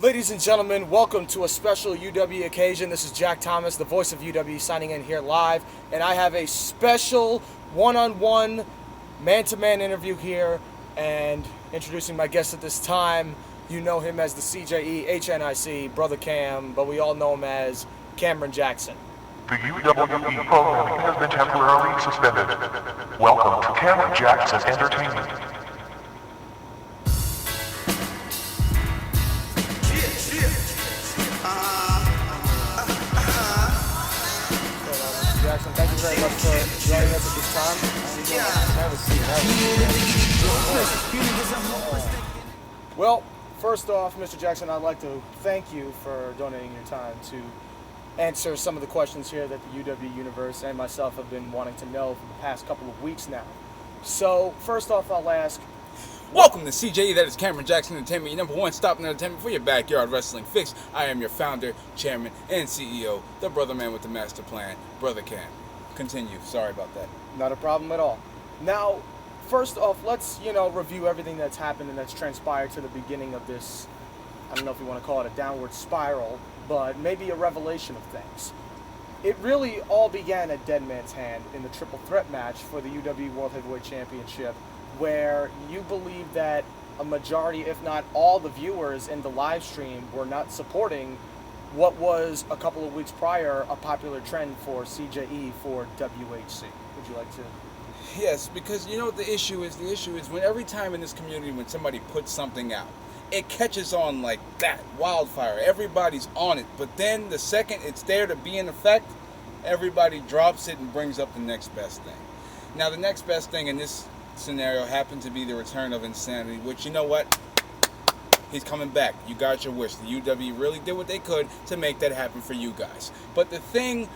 Ladies and gentlemen, welcome to a special UWE occasion. This is Jack Thomas, the voice of UWE, signing in here live, and I have a special one-on-one, man-to-man interview here, and introducing my guest at this time. You know him as the CJE HNIC, Brother Cam, but we all know him as Cameron Jackson. The UWE programming has been temporarily suspended. Welcome to Cameron Jackson's Entertainment. Jackson, thank you very much for joining us at this time. Have a seat. Well, first off, Mr. Jackson, I'd like to thank you for donating your time to answer some of the questions here that the UW Universe and myself have been wanting to know for the past couple of weeks now. So, first off, I'll ask, welcome to CJE, that is Cameron Jackson Entertainment, your number one stop in entertainment for your backyard wrestling fix. I am your founder, chairman, and CEO, the brother man with the master plan, Brother Cam. Continue. Sorry about that. Not a problem at all. Now, first off, let's, review everything that's happened and that's transpired to the beginning of this, I don't know if you want to call it a downward spiral, but maybe a revelation of things. It really all began at Dead Man's Hand in the triple threat match for the UW World Heavyweight Championship, where you believe that a majority, if not all the viewers in the live stream were not supporting what was a couple of weeks prior a popular trend for CJE for WHC. Would you like to? Yes, because you know what the issue is? The issue is when every time in this community when somebody puts something out, it catches on like that, wildfire. Everybody's on it. But then the second it's there to be in effect, everybody drops it and brings up the next best thing. Now the next best thing in this scenario happened to be the return of Insanity, which, you know what? He's coming back. You got your wish. The UW really did what they could to make that happen for you guys. But the thing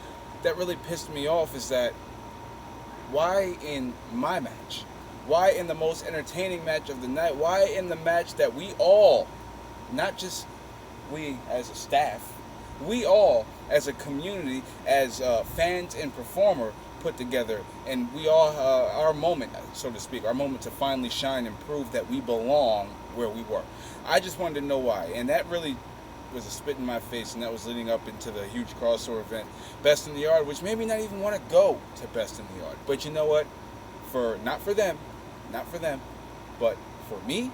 that really pissed me off is that why in my match? Why in the most entertaining match of the night? Why in the match that we all, not just we as a staff, we all as a community, as fans and performer, put together, and we all, our moment, so to speak, our moment to finally shine and prove that we belong where we were. I just wanted to know why, and that really was a spit in my face, and that was leading up into the huge crossover event, Best in the Yard, which made me not even want to go to Best in the Yard. But you know what? Not for them, but for me,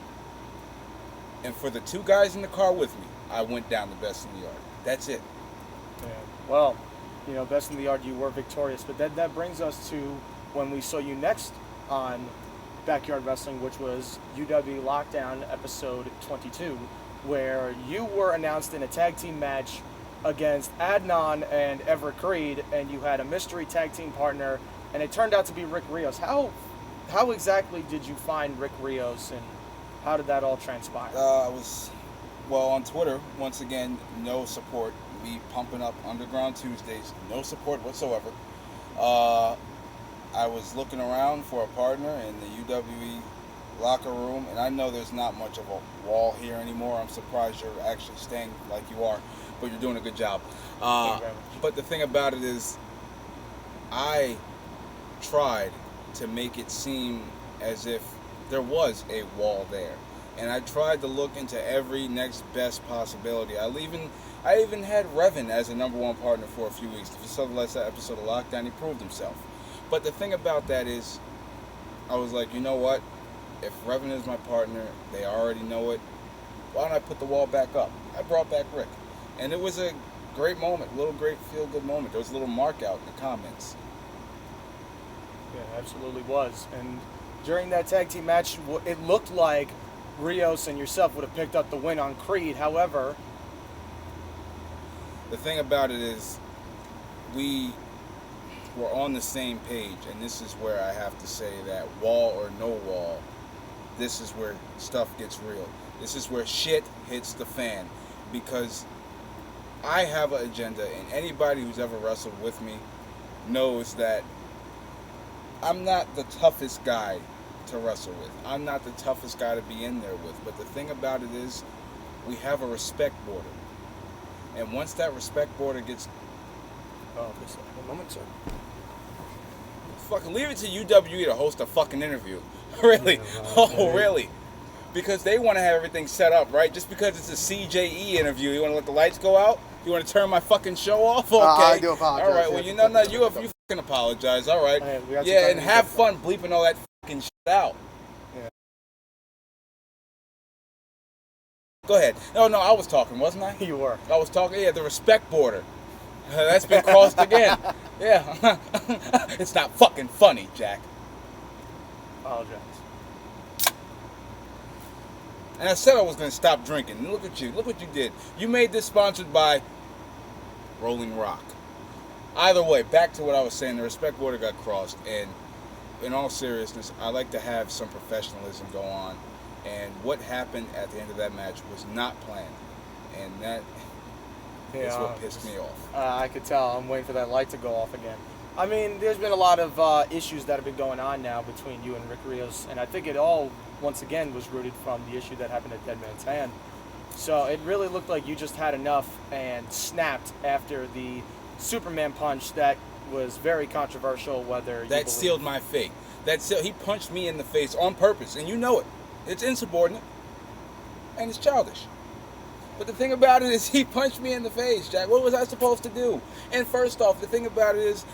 and for the two guys in the car with me, I went down to Best in the Yard. That's it. Yeah. Well, Best in the Yard, you were victorious, but that brings us to when we saw you next on Backyard Wrestling, which was UW Lockdown episode 22, where you were announced in a tag team match against Adnan and Everett Creed, and you had a mystery tag team partner, and it turned out to be Rick Rios. How exactly did you find Rick Rios, and how did that all transpire? On Twitter, once again, no support. Me pumping up Underground Tuesdays, no support whatsoever. I was looking around for a partner in the UWE locker room, and I know there's not much of a wall here anymore. I'm surprised you're actually staying like you are, but you're doing a good job. But the thing about it is, I tried to make it seem as if there was a wall there, and I tried to look into every next best possibility. I even had Revan as a number one partner for a few weeks. If you saw the last episode of Lockdown, he proved himself. But the thing about that is, I was like, you know what? If Revan is my partner, they already know it. Why don't I put the wall back up? I brought back Rick. And it was a great moment, a little great feel-good moment. There was a little mark out in the comments. Yeah, it absolutely was. And during that tag team match, it looked like Rios and yourself would have picked up the win on Creed. However, the thing about it is, we were on the same page, and this is where I have to say that wall or no wall, this is where stuff gets real. This is where shit hits the fan, because I have an agenda, and anybody who's ever wrestled with me knows that I'm not the toughest guy to wrestle with. I'm not the toughest guy to be in there with. But the thing about it is, we have a respect border. And once that respect border gets... Oh, just a moment, sir. Fucking leave it to UWE to host a fucking interview. Really? Yeah, Oh, really? because they want to have everything set up, right? Just because it's a CJE interview, you want to let the lights go out? You want to turn my fucking show off? Okay. I do apologize. All right, well, you fucking apologize. All right. Hey, we got Yeah, some and time have to fun bleeping all that fucking shit out. Yeah. Go ahead. No, I was talking, wasn't I? You were. I was talking, the respect border. That's been crossed again. Yeah. It's not fucking funny, Jack. Apologize. And I said I was going to stop drinking. And look at you. Look what you did. You made this sponsored by Rolling Rock. Either way, back to what I was saying. The respect border got crossed. And in all seriousness, I like to have some professionalism go on. And what happened at the end of that match was not planned. And that is what pissed me off. I could tell. I'm waiting for that light to go off again. I mean, there's been a lot of issues that have been going on now between you and Rick Rios. And I think it all, once again, was rooted from the issue that happened at Dead Man's Hand. So it really looked like you just had enough and snapped after the Superman punch that was very controversial, whether that sealed my fate. He punched me in the face on purpose, and you know it. It's insubordinate, and it's childish. But the thing about it is he punched me in the face, Jack. What was I supposed to do? And first off, the thing about it is,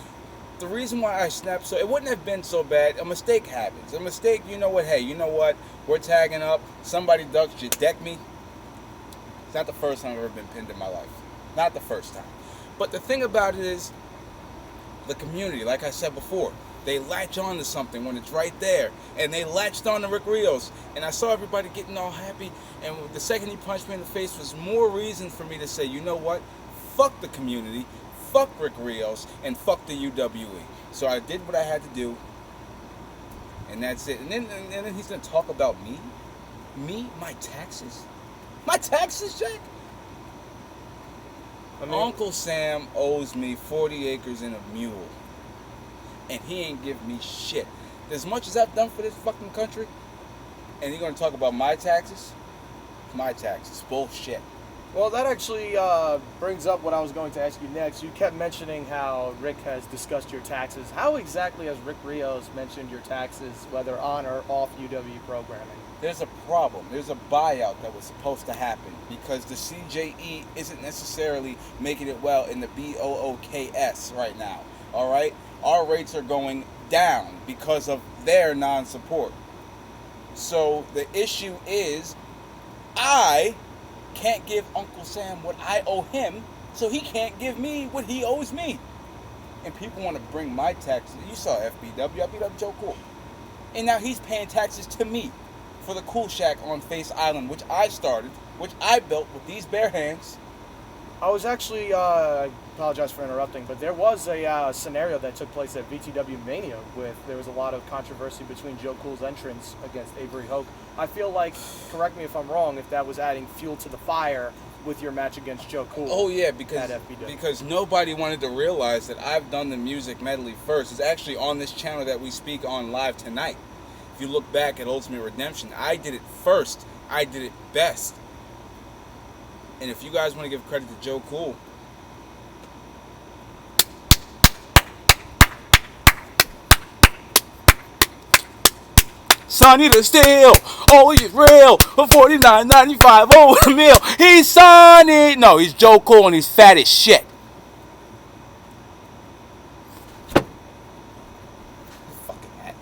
the reason why I snapped, so it wouldn't have been so bad. A mistake happens. A mistake, you know what, hey, you know what? We're tagging up. Somebody ducks you, deck me. It's not the first time I've ever been pinned in my life. Not the first time. But the thing about it is, the community, like I said before, they latch on to something when it's right there. And they latched on to Rick Rios. And I saw everybody getting all happy. And the second he punched me in the face was more reason for me to say, you know what? Fuck the community. Fuck Rick Rios. And fuck the UWE. So I did what I had to do. And that's it. And then he's going to talk about me? Me? My taxes? My taxes, Jack? Uncle Sam owes me 40 acres and a mule. And he ain't give me shit. As much as I've done for this fucking country, and you're going to talk about my taxes? My taxes. Bullshit. Well, that actually brings up what I was going to ask you next. You kept mentioning how Rick has discussed your taxes. How exactly has Rick Rios mentioned your taxes, whether on or off UW programming? There's a problem. There's a buyout that was supposed to happen because the CJE isn't necessarily making it well in the BOOKS right now. All right? Our rates are going down because of their non-support. So the issue is I can't give Uncle Sam what I owe him, so he can't give me what he owes me. And people want to bring my taxes. You saw FBW. I beat up Joe Cool. And now he's paying taxes to me for the Cool Shack on Face Island, which I started, which I built with these bare hands. I was actually, I apologize for interrupting, but there was a scenario that took place at VTW Mania there was a lot of controversy between Joe Cool's entrance against Avery Hoke. I feel like, correct me if I'm wrong, if that was adding fuel to the fire with your match against Joe Cool. Oh yeah, at FBW. because nobody wanted to realize that I've done the music medley first. It's actually on this channel that we speak on live tonight. If you look back at Ultimate Redemption, I did it first. I did it best. And if you guys want to give credit to Joe Cool, Sonny the Steel, oh he's real, for $49.95 over the meal. He's Sonny. No, he's Joe Cool and he's fat as shit. Fucking hat.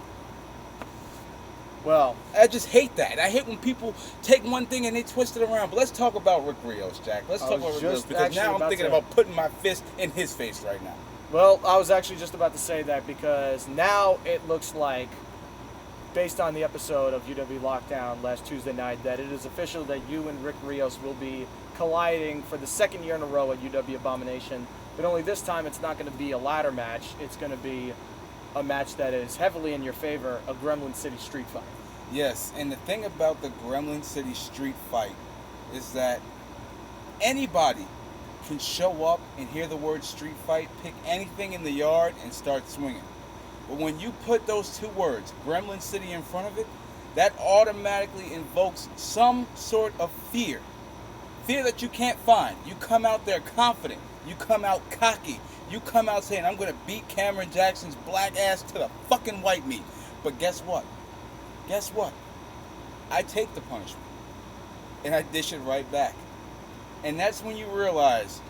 Well, I just hate that. I hate when people take one thing and they twist it around. But let's talk about Rick Rios, Jack. Let's talk about Rick Rios because now I'm thinking about putting my fist in his face right now. Well, I was actually just about to say that because now it looks like, based on the episode of UW Lockdown last Tuesday night, that it is official that you and Rick Rios will be colliding for the second year in a row at UW Abomination. But only this time it's not going to be a ladder match. It's going to be a match that is heavily in your favor, a Gremlin City street fight. Yes, and the thing about the Gremlin City street fight is that anybody can show up and hear the word street fight, pick anything in the yard, and start swinging. But when you put those two words, Gremlin City, in front of it, that automatically invokes some sort of fear. Fear that you can't find. You come out there confident. You come out cocky. You come out saying, I'm going to beat Cameron Jackson's black ass to the fucking white meat. But guess what? Guess what? I take the punishment and I dish it right back. And that's when you realize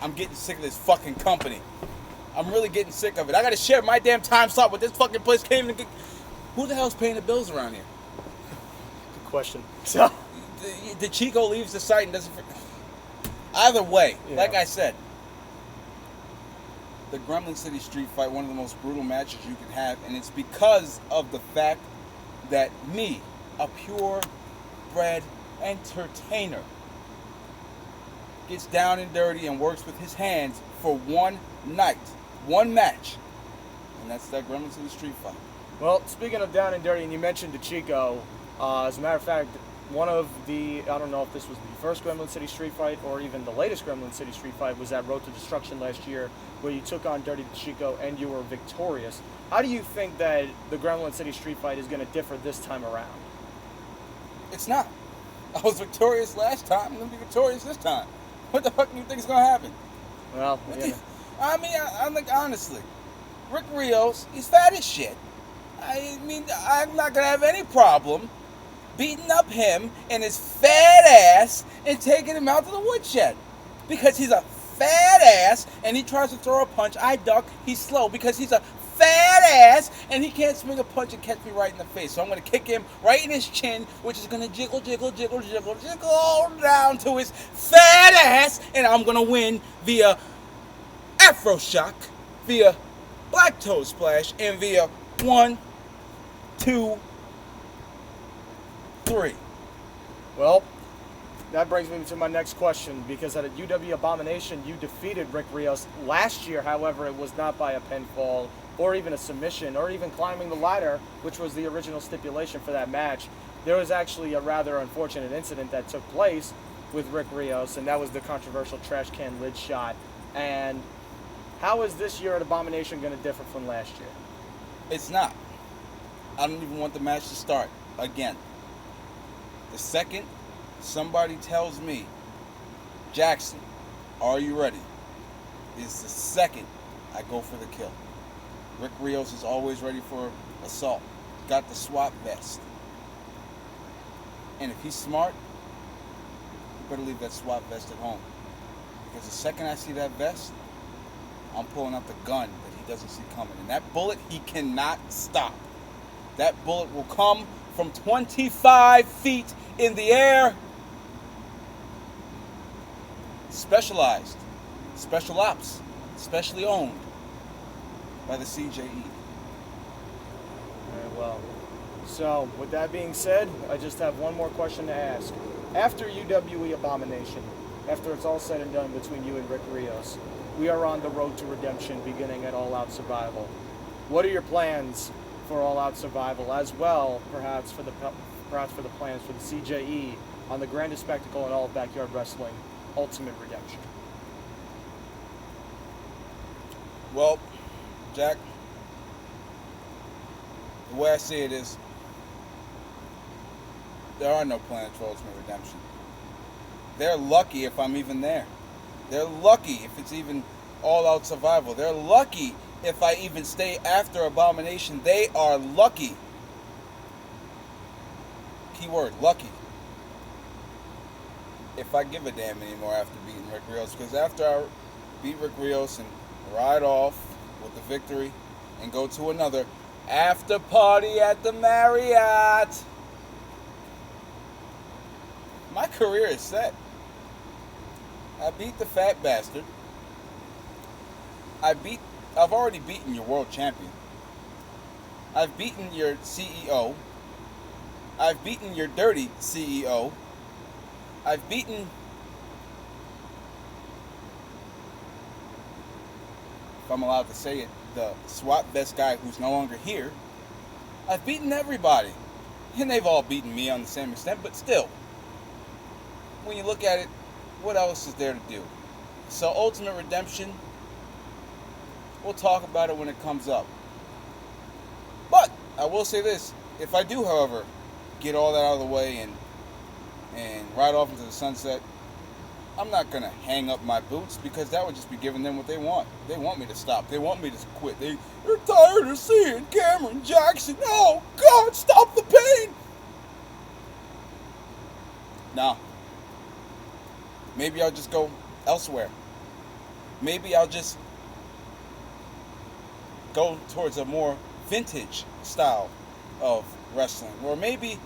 I'm getting sick of this fucking company. I'm really getting sick of it. I gotta share my damn time slot with this fucking place. Who the hell's paying the bills around here? Good question. So, The Chico leaves the site and doesn't. Either way, Yeah. like I said, the Gremlin City Street Fight, one of the most brutal matches you can have, and it's because of the fact that me, a purebred entertainer, gets down and dirty and works with his hands for one night, one match, and that's that Gremlin City Street Fight. well, speaking of down and dirty, and you mentioned the Chico, as a matter of fact, one of the, I don't know if this was the first Gremlin City Street Fight or even the latest Gremlin City Street Fight, was that Road to Destruction last year where you took on Dirty Chico and you were victorious. How do you think that the Gremlin City Street Fight is going to differ this time around? It's not. I was victorious last time. I'm gonna be victorious this time. What the fuck do you think is gonna happen? Well, yeah. I mean, I'm like, honestly, Rick Rios, he's fat as shit. I mean, I'm not gonna have any problem beating up him and his fat ass and taking him out to the woodshed. Because he's a fat ass and he tries to throw a punch. I duck, he's slow because he's a fat ass and he can't swing a punch and catch me right in the face. So I'm gonna kick him right in his chin, which is gonna jiggle down to his fat ass, and I'm gonna win via Afro Shock, via Black Toe Splash, and via 1, 2, 3. Well, that brings me to my next question, because at a UW Abomination, you defeated Rick Rios last year. However, it was not by a pinfall or even a submission or even climbing the ladder, which was the original stipulation for that match. There was actually a rather unfortunate incident that took place with Rick Rios, and that was the controversial trash can lid shot. And how is this year at Abomination going to differ from last year? It's not. I don't even want the match to start again. The second somebody tells me, Jackson, are you ready? Is the second I go for the kill. Rick Rios is always ready for assault. Got the SWAT vest. And if he's smart, you better leave that SWAT vest at home. Because the second I see that vest, I'm pulling out the gun that he doesn't see coming. And that bullet, he cannot stop. That bullet will come from 25 feet in the air. Specialized, special ops, specially owned by the CJE. Very well. So, with that being said, I just have one more question to ask. After UWE Abomination, after it's all said and done between you and Rick Rios, we are on the road to redemption beginning at All Out Survival. What are your plans for All Out Survival, as well, perhaps for the plans for the CJE on the grandest spectacle in all of backyard wrestling, Ultimate Redemption? Well, Jack, the way I see it is, there are no plans for Ultimate Redemption. They're lucky if I'm even there. They're lucky if it's even All Out Survival. They're lucky if I even stay after Abomination. They are lucky. Keyword, lucky. If I give a damn anymore after beating Rick Rios. Because after I beat Rick Rios and ride off with the victory and go to another after party at the Marriott, my career is set. I beat the fat bastard. I've already beaten your world champion. I've beaten your CEO. I've beaten your dirty CEO. I've beaten, if I'm allowed to say it, the SWAT vest guy who's no longer here. I've beaten everybody. And they've all beaten me on the same extent, but still, when you look at it, what else is there to do? So Ultimate Redemption, we'll talk about it when it comes up. But I will say this, if I do, however, get all that out of the way and ride off into the sunset, I'm not going to hang up my boots, because that would just be giving them what they want. They want me to stop. They want me to quit. They're tired of seeing Cameron Jackson. Oh, God, stop the pain. No. Maybe I'll just go elsewhere. Maybe I'll just go towards a more vintage style of wrestling. Or maybe,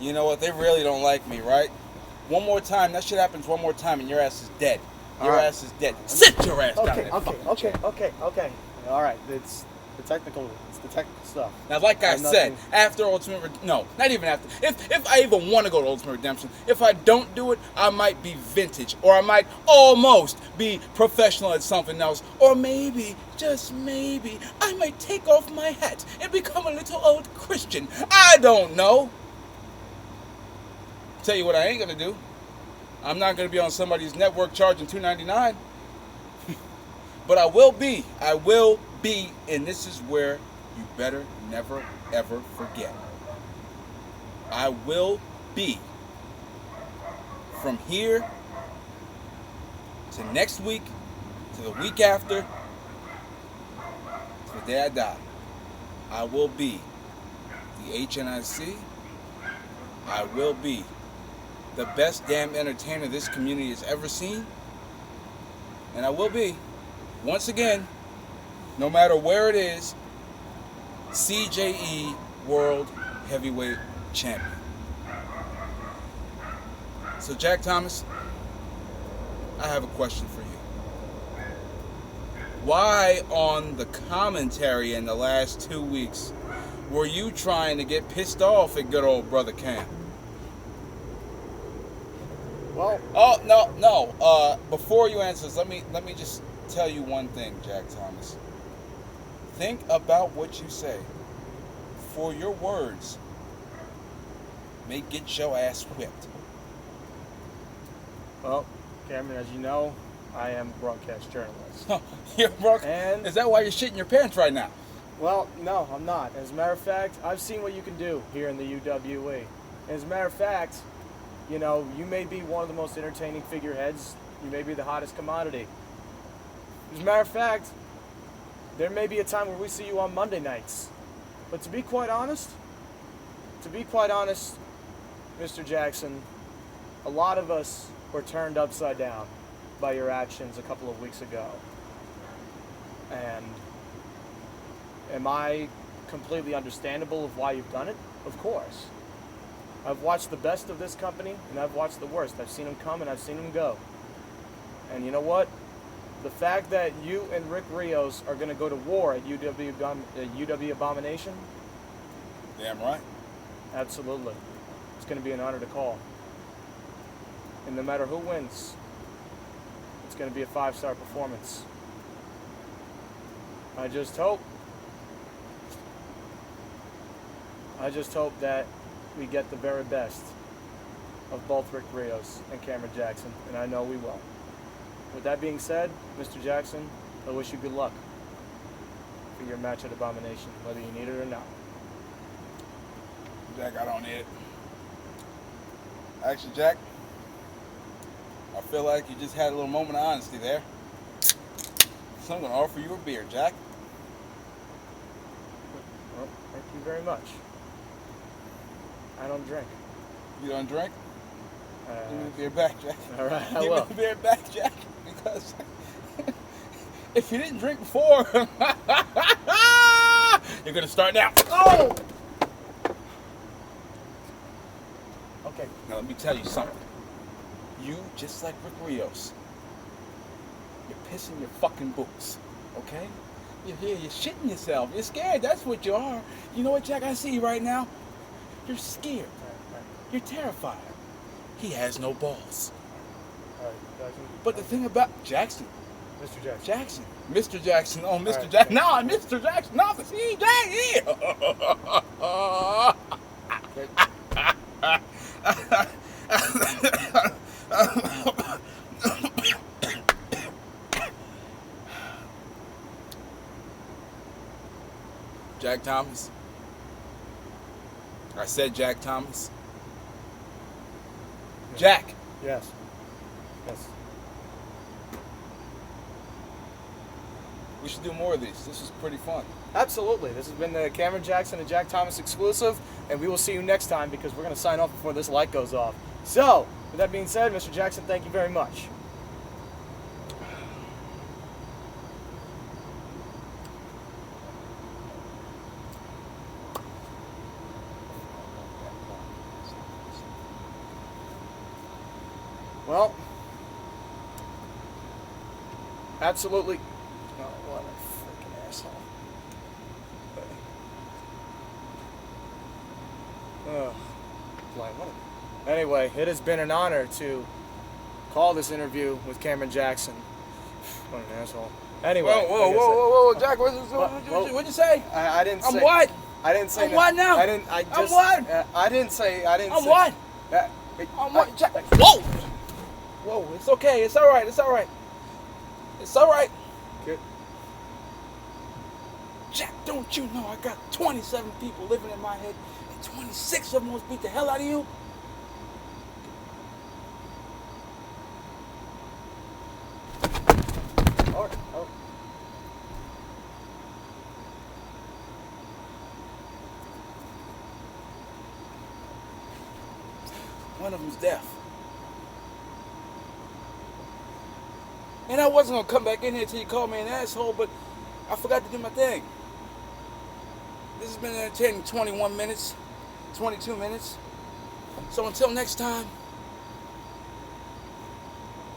you know what, they really don't like me, right? One more time, that shit happens one more time and your ass is dead. Your All right. ass is dead. Sit your ass down there. Okay. All right, it's the technical stuff. Now, like I said, after no, not even after. If I even want to go to Ultimate Redemption, if I don't do it, I might be vintage, or I might almost be professional at something else, or maybe, just maybe, I might take off my hat and become a little old Christian. I don't know. Tell you what I ain't gonna do. I'm not gonna be on somebody's network charging $2.99. But I will be, and this is where you better never, ever forget. I will be, from here to next week, to the week after, to the day I die, I will be the HNIC. I will be the best damn entertainer this community has ever seen. And I will be, once again, no matter where it is, CJE World Heavyweight Champion. So, Jack Thomas, I have a question for you. Why on the commentary in the last 2 weeks were you trying to get pissed off at good old brother Cam? Well, oh no. Before you answer this, let me just tell you one thing, Jack Thomas. Think about what you say, for your words may get your ass whipped. Well, Cameron, as you know, I am a broadcast journalist. You're broke. And is that why you're shitting your pants right now? Well, no, I'm not. As a matter of fact, I've seen what you can do here in the UWE. As a matter of fact, you know, you may be one of the most entertaining figureheads. You may be the hottest commodity. As a matter of fact, there may be a time where we see you on Monday nights. But to be quite honest, Mr. Jackson, a lot of us were turned upside down by your actions a couple of weeks ago. And am I completely understandable of why you've done it? Of course. I've watched the best of this company, and I've watched the worst. I've seen them come, and I've seen them go. And you know what? The fact that you and Rick Rios are going to go to war at UW Abomination? Damn right. Absolutely. It's going to be an honor to call. And no matter who wins, it's going to be a 5-star performance. I just hope that we get the very best of both Rick Rios and Cameron Jackson, and I know we will. With that being said, Mr. Jackson, I wish you good luck for your match at Abomination, whether you need it or not. Jack, I don't need it. Actually, Jack, I feel like you just had a little moment of honesty there. So I'm going to offer you a beer, Jack. Well, thank you very much. I don't drink. You don't drink? Give me the beer back, Jack. All right, I Give will. me the beer back, Jack. Because if you didn't drink before, you're going to start now. Oh! Okay. Now, let me tell you something. You, just like Rick Rios, you're pissing your fucking boots, okay? You're here, you're shitting yourself. You're scared. That's what you are. You know what, Jack? I see you right now. You're scared. All right. You're terrified. He has no balls. All right, Jackson. But the thing about Jackson, Mr. Jackson. Jackson, Mr. Jackson, oh, Mr. right, Jackson, yeah. no, I'm Mr. Jackson, no, the CJ Jack Thomas. I said Jack Thomas. Jack. Yes. Yes. We should do more of these. This is pretty fun. Absolutely. This has been the Cameron Jackson and Jack Thomas exclusive, and we will see you next time because we're going to sign off before this light goes off. So, with that being said, Mr. Jackson, thank you very much. Well, absolutely. Oh, what a freaking asshole. Oh, anyway, it has been an honor to call this interview with Cameron Jackson. What an asshole. Anyway. Whoa, Jack, what'd you say? I didn't say. I'm what? I didn't say. I'm what now? I didn't. I just. I'm what? I didn't say. I didn't. I'm say, what? I'm what? Jack. Whoa! Whoa, it's okay. It's all right. It's all right. It's all right. Good. Jack, don't you know I got 27 people living in my head, and 26 of them want to beat the hell out of you? All right. One of them's deaf. And I wasn't gonna come back in here till you called me an asshole, but I forgot to do my thing. This has been entertaining 21 minutes, 22 minutes. So until next time,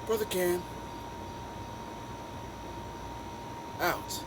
Brother Cam, out.